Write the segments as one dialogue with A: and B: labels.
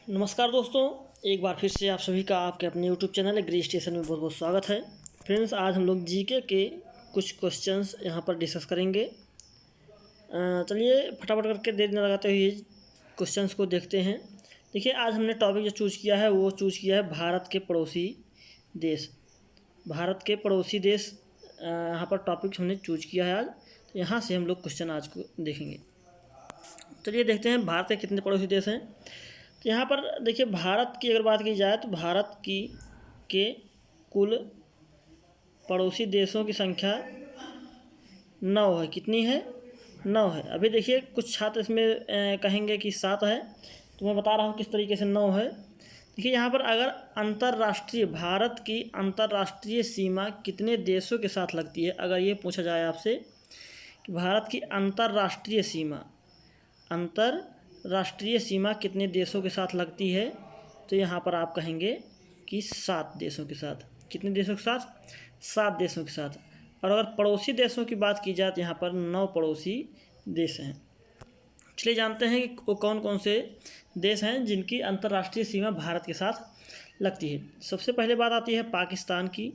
A: नमस्कार दोस्तों, एक बार फिर से आप सभी का आपके अपने यूट्यूब चैनल एग्री स्टेशन में बहुत बहुत स्वागत है। फ्रेंड्स, आज हम लोग जीके के कुछ क्वेश्चंस यहाँ पर डिस्कस करेंगे। चलिए फटाफट करके देर न लगाते हुए क्वेश्चंस को देखते हैं। देखिए, आज हमने टॉपिक जो चूज़ किया है वो चूज़ किया है भारत के पड़ोसी देश। भारत के पड़ोसी देश यहाँ पर टॉपिक हमने चूज किया है आज। तो यहाँ से हम लोग क्वेश्चन आज को देखेंगे। चलिए देखते हैं भारत के कितने पड़ोसी देश हैं। तो यहाँ पर देखिए, भारत की अगर बात की जाए तो भारत की के कुल पड़ोसी देशों की संख्या 9 है। कितनी है? 9 है। अभी देखिए, कुछ छात्र इसमें कहेंगे कि 7 है, तो मैं बता रहा हूँ किस तरीके से 9 है। देखिए, यहाँ पर अगर अंतर्राष्ट्रीय भारत की अंतर्राष्ट्रीय सीमा कितने देशों के साथ लगती है, अगर ये पूछा जाए आपसे कि भारत की अंतर्राष्ट्रीय सीमा कितने देशों के साथ लगती है, तो यहाँ पर आप कहेंगे कि 7 देशों के साथ। कितने देशों के साथ? 7 देशों के साथ। और अगर पड़ोसी देशों की बात की जाए तो यहाँ पर 9 पड़ोसी देश हैं। चलिए जानते हैं कि वो कौन कौन से देश हैं जिनकी अंतर्राष्ट्रीय सीमा भारत के साथ लगती है। सबसे पहले बात आती है पाकिस्तान की।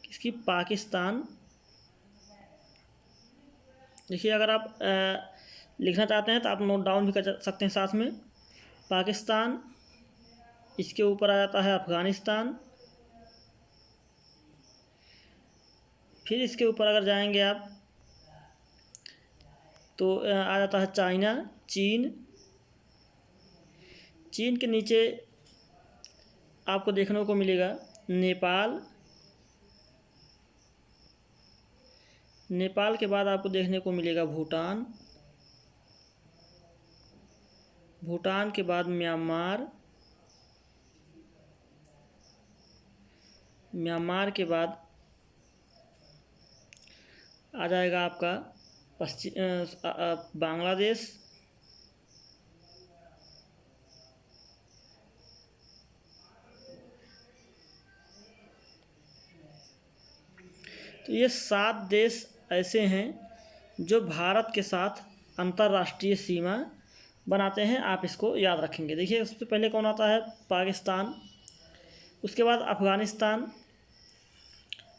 A: किसकी? पाकिस्तान। देखिए, अगर आप लिखना चाहते हैं तो आप नोट डाउन भी कर सकते हैं साथ में। पाकिस्तान, इसके ऊपर आ जाता है अफ़गानिस्तान, फिर इसके ऊपर अगर जाएंगे आप तो आ जाता है चाइना, चीन के नीचे आपको देखने को मिलेगा नेपाल के बाद आपको देखने को मिलेगा भूटान के बाद म्यांमार के बाद आ जाएगा आपका बांग्लादेश, तो ये 7 देश ऐसे हैं जो भारत के साथ अंतर्राष्ट्रीय सीमा बनाते हैं। आप इसको याद रखेंगे। देखिए, सबसे पहले कौन आता है? पाकिस्तान, उसके बाद अफ़गानिस्तान,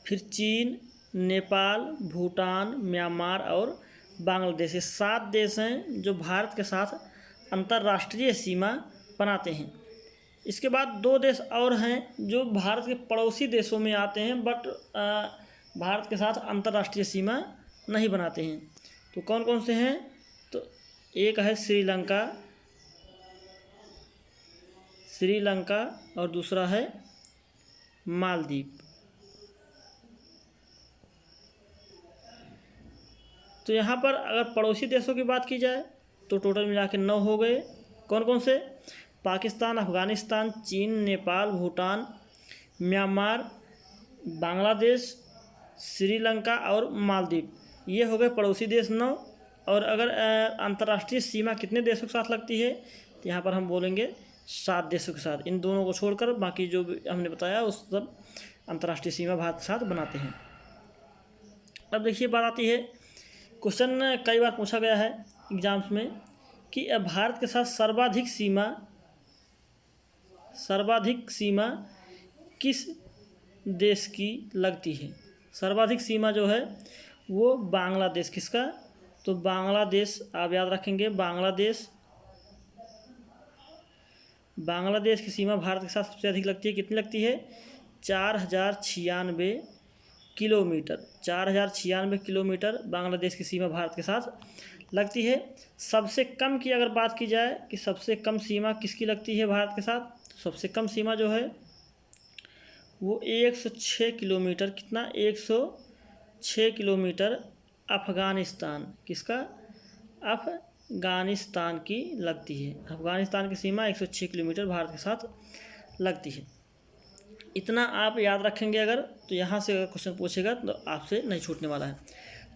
A: फिर चीन, नेपाल, भूटान, म्यांमार और बांग्लादेश। ये 7 देश हैं जो भारत के साथ अंतर्राष्ट्रीय सीमा बनाते हैं। इसके बाद 2 देश और हैं जो भारत के पड़ोसी देशों में आते हैं, बट भारत के साथ अंतर्राष्ट्रीय सीमा नहीं बनाते हैं। तो कौन कौन से हैं? तो एक है श्रीलंका और दूसरा है मालदीव। तो यहाँ पर अगर पड़ोसी देशों की बात की जाए तो टोटल मिला के 9 हो गए। कौन कौन से? पाकिस्तान, अफ़गानिस्तान, चीन, नेपाल, भूटान, म्यांमार, बांग्लादेश, श्रीलंका और मालदीव। ये हो गए पड़ोसी देश 9। और अगर अंतर्राष्ट्रीय सीमा कितने देशों के साथ लगती है तो यहाँ पर हम बोलेंगे 7 देशों के साथ। इन दोनों को छोड़कर बाकी जो भी हमने बताया उस सब अंतर्राष्ट्रीय सीमा भारत के साथ बनाते हैं। अब देखिए, बात आती है, क्वेश्चन कई बार पूछा गया है एग्जाम्स में कि भारत के साथ सर्वाधिक सीमा किस देश की लगती है? सर्वाधिक सीमा जो है वो बांग्लादेश। किसका? तो बांग्लादेश आप याद रखेंगे। बांग्लादेश की सीमा भारत के साथ सबसे अधिक लगती है। कितनी लगती है? 4096 किलोमीटर। 4096 किलोमीटर बांग्लादेश की सीमा भारत के साथ लगती है। सबसे कम की अगर बात की जाए कि सबसे कम सीमा किसकी लगती है भारत के साथ, तो सबसे कम सीमा जो है वो 106 किलोमीटर। कितना? 106 किलोमीटर अफ़गानिस्तान। किसका? अफ़गानिस्तान की लगती है। अफ़गानिस्तान की सीमा 106 किलोमीटर भारत के साथ लगती है। इतना आप याद रखेंगे अगर, तो यहाँ से अगर क्वेश्चन पूछेगा तो आपसे नहीं छूटने वाला है।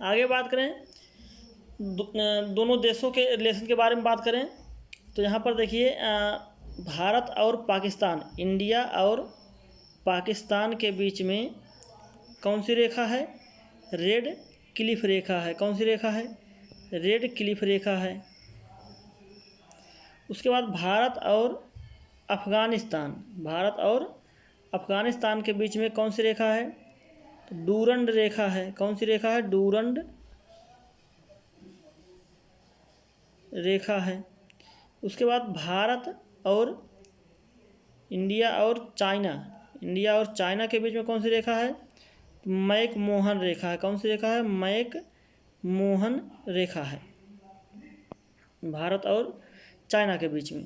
A: आगे बात करें, दोनों देशों के रिलेशन के बारे में बात करें तो यहाँ पर देखिए, भारत और पाकिस्तान, इंडिया और पाकिस्तान के बीच में कौन सी रेखा है? रेड क्लिफ रेखा है। कौन सी रेखा है? रेड क्लिफ रेखा है। उसके बाद भारत और अफ़गानिस्तान, भारत और अफ़गानिस्तान के बीच में कौन सी रेखा है? तो डूरंड रेखा है। कौन सी रेखा है? डूरंड रेखा है। उसके बाद भारत और इंडिया और चाइना के बीच में कौन सी रेखा है? मैक मोहन रेखा है। कौन सी रेखा है? मैक मोहन रेखा है, भारत और चाइना के बीच में।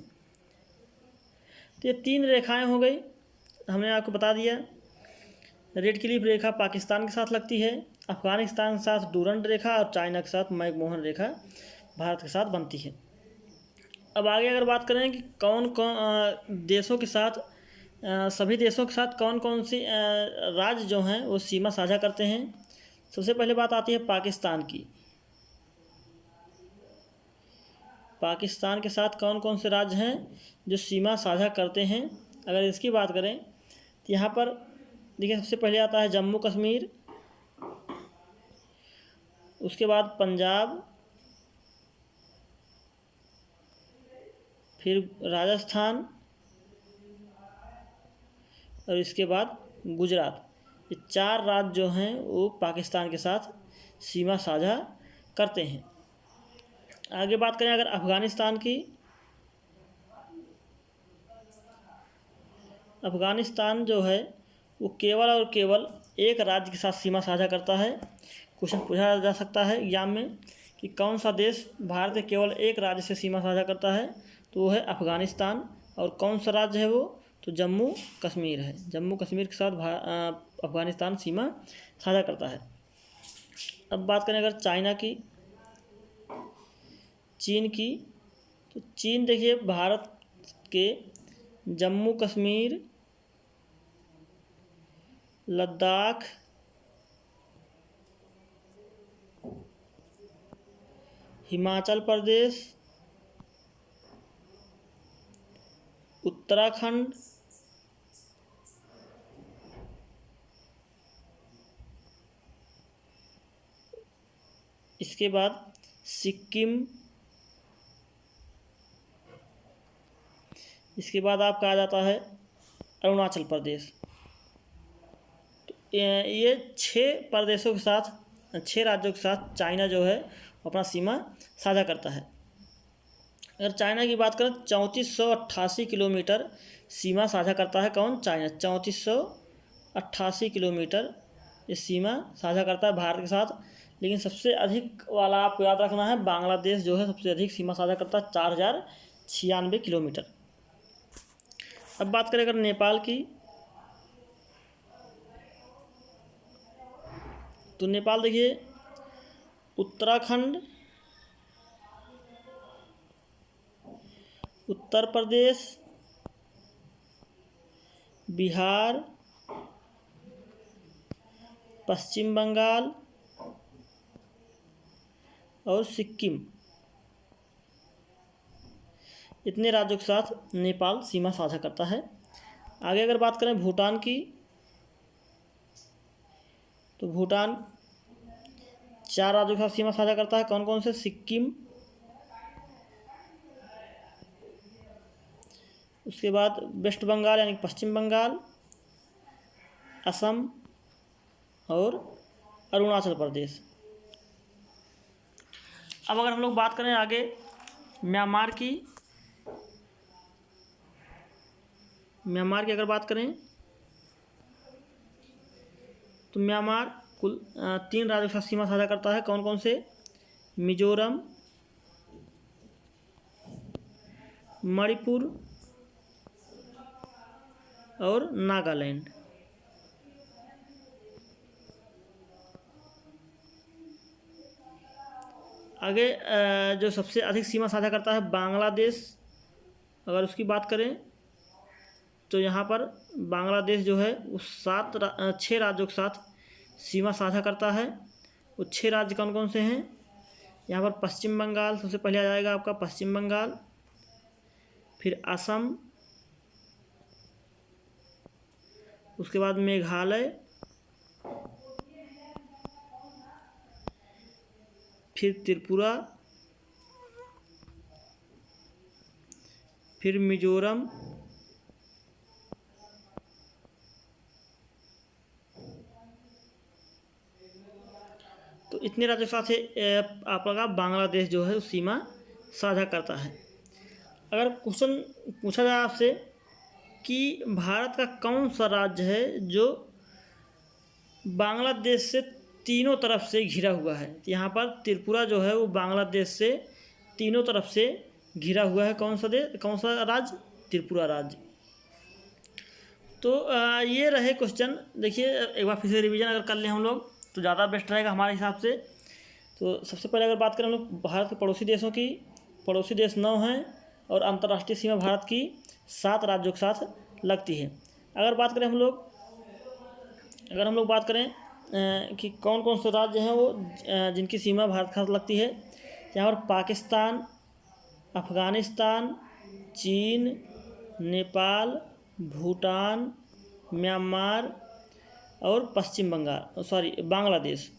A: तो ये 3 रेखाएं हो गई, हमने आपको बता दिया। रेड क्लिफ रेखा पाकिस्तान के साथ लगती है, अफ़गानिस्तान के साथ डूरंड रेखा और चाइना के साथ मैक मोहन रेखा भारत के साथ बनती है। अब आगे अगर बात करें कि कौन कौन देशों के साथ सभी देशों के साथ कौन कौन सी राज्य जो हैं वो सीमा साझा करते हैं। सबसे पहले बात आती है पाकिस्तान की। पाकिस्तान के साथ कौन कौन से राज्य हैं जो सीमा साझा करते हैं? अगर इसकी बात करें तो यहाँ पर देखिए, सबसे पहले आता है जम्मू कश्मीर, उसके बाद पंजाब, फिर राजस्थान और इसके बाद गुजरात। ये 4 राज्य जो हैं वो पाकिस्तान के साथ सीमा साझा करते हैं। आगे बात करें अगर अफ़गानिस्तान की, अफ़गानिस्तान जो है वो केवल और केवल एक राज्य के साथ सीमा साझा करता है। क्वेश्चन पूछा जा सकता है एग्जाम में कि कौन सा देश भारत के केवल एक राज्य से सीमा साझा करता है? तो वो है अफ़गानिस्तान। और कौन सा राज्य है वो? तो जम्मू कश्मीर है। जम्मू कश्मीर के साथ अफ़गानिस्तान सीमा साझा करता है। अब बात करें अगर चाइना की, चीन की, तो चीन देखिए भारत के जम्मू कश्मीर, लद्दाख, हिमाचल प्रदेश, उत्तराखंड, इसके बाद सिक्किम, इसके बाद आपका आ जाता है अरुणाचल प्रदेश। तो ये 6 प्रदेशों के साथ, 6 राज्यों के साथ चाइना जो है अपना सीमा साझा करता है। अगर चाइना की बात करें 3488 किलोमीटर सीमा साझा करता है। कौन? चाइना। 3488 किलोमीटर ये सीमा साझा करता है भारत के साथ। लेकिन सबसे अधिक वाला आपको याद रखना है, बांग्लादेश जो है सबसे अधिक सीमा साझा करता है, 4096 किलोमीटर। अब बात करें अगर नेपाल की, तो नेपाल देखिए उत्तराखंड, उत्तर प्रदेश, बिहार, पश्चिम बंगाल और सिक्किम, इतने राज्यों के साथ नेपाल सीमा साझा करता है। आगे अगर बात करें भूटान की, तो भूटान 4 राज्यों के साथ सीमा साझा करता है। कौन कौन से? सिक्किम, उसके बाद वेस्ट बंगाल यानी पश्चिम बंगाल, असम और अरुणाचल प्रदेश। अब अगर हम लोग बात करें आगे म्यांमार की, म्यांमार की अगर बात करें तो म्यांमार कुल 3 राज्यों के साथ सीमा साझा करता है। कौन कौन से? मिजोरम, मणिपुर और नागालैंड। आगे जो सबसे अधिक सीमा साझा करता है बांग्लादेश, अगर उसकी बात करें तो यहाँ पर बांग्लादेश जो है वो 6 राज्यों के साथ सीमा साझा करता है। वो 6 राज्य कौन कौन से हैं? यहाँ पर पश्चिम बंगाल सबसे पहले आ जाएगा आपका, पश्चिम बंगाल, फिर असम, उसके बाद मेघालय, फिर त्रिपुरा, फिर मिजोरम इतने राज्यों के साथ आपका बांग्लादेश जो है उस सीमा साझा करता है। अगर क्वेश्चन पूछा जाए आपसे कि भारत का कौन सा राज्य है जो बांग्लादेश से तीनों तरफ से घिरा हुआ है, तो यहाँ पर त्रिपुरा जो है वो बांग्लादेश से तीनों तरफ से घिरा हुआ है। कौन सा राज्य? त्रिपुरा राज्य। तो ये रहे क्वेश्चन। देखिए एक बार फिर से रिवीजन अगर कर लें हम लोग तो ज़्यादा बेस्ट रहेगा हमारे हिसाब से। तो सबसे पहले अगर बात करें हम लोग भारत के पड़ोसी देशों की, पड़ोसी देश 9 हैं और अंतर्राष्ट्रीय सीमा भारत की 7 राज्यों के साथ लगती है। अगर हम लोग बात करें कि कौन कौन से राज्य हैं वो जिनकी सीमा भारत के साथ लगती है, यहाँ पर पाकिस्तान, अफ़गानिस्तान, चीन, नेपाल, भूटान, म्यांमार और बांग्लादेश।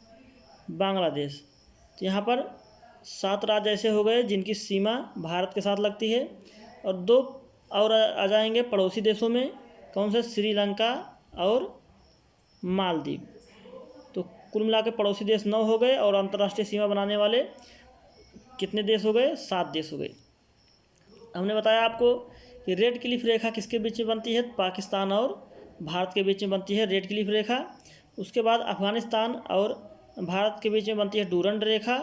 A: तो यहाँ पर 7 राज्य ऐसे हो गए जिनकी सीमा भारत के साथ लगती है। और 2 और आ जाएंगे पड़ोसी देशों में। कौन से? श्रीलंका और मालदीव। तो कुल मिला के पड़ोसी देश 9 हो गए और अंतर्राष्ट्रीय सीमा बनाने वाले कितने देश हो गए? 7 देश हो गए। हमने बताया आपको कि रेड क्लिफ रेखा किसके बीच में बनती है? पाकिस्तान और भारत के बीच में बनती है रेड क्लिफ रेखा। उसके बाद अफ़गानिस्तान और भारत के बीच में बनती है डूरंड रेखा।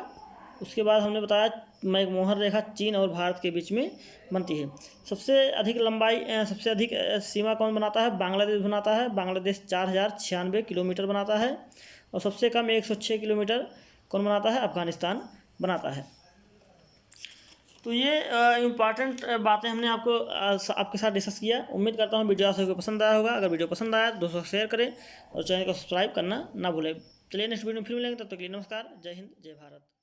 A: उसके बाद हमने बताया मैकमोहन रेखा चीन और भारत के बीच में बनती है। सबसे अधिक सीमा कौन बनाता है? बांग्लादेश बनाता है। बांग्लादेश 4096 किलोमीटर बनाता है। और सबसे कम 106 किलोमीटर कौन बनाता है? अफ़गानिस्तान बनाता है। तो ये इम्पॉर्टेंट बातें हमने आपके साथ डिस्कस किया। उम्मीद करता हूँ वीडियो आप सबको पसंद आया होगा। अगर वीडियो पसंद आया तो दोस्तों शेयर करें और चैनल को सब्सक्राइब करना ना भूलें। चलिए नेक्स्ट वीडियो में फिर मिलेंगे, तब तक के लिए नमस्कार। जय हिंद, जय भारत।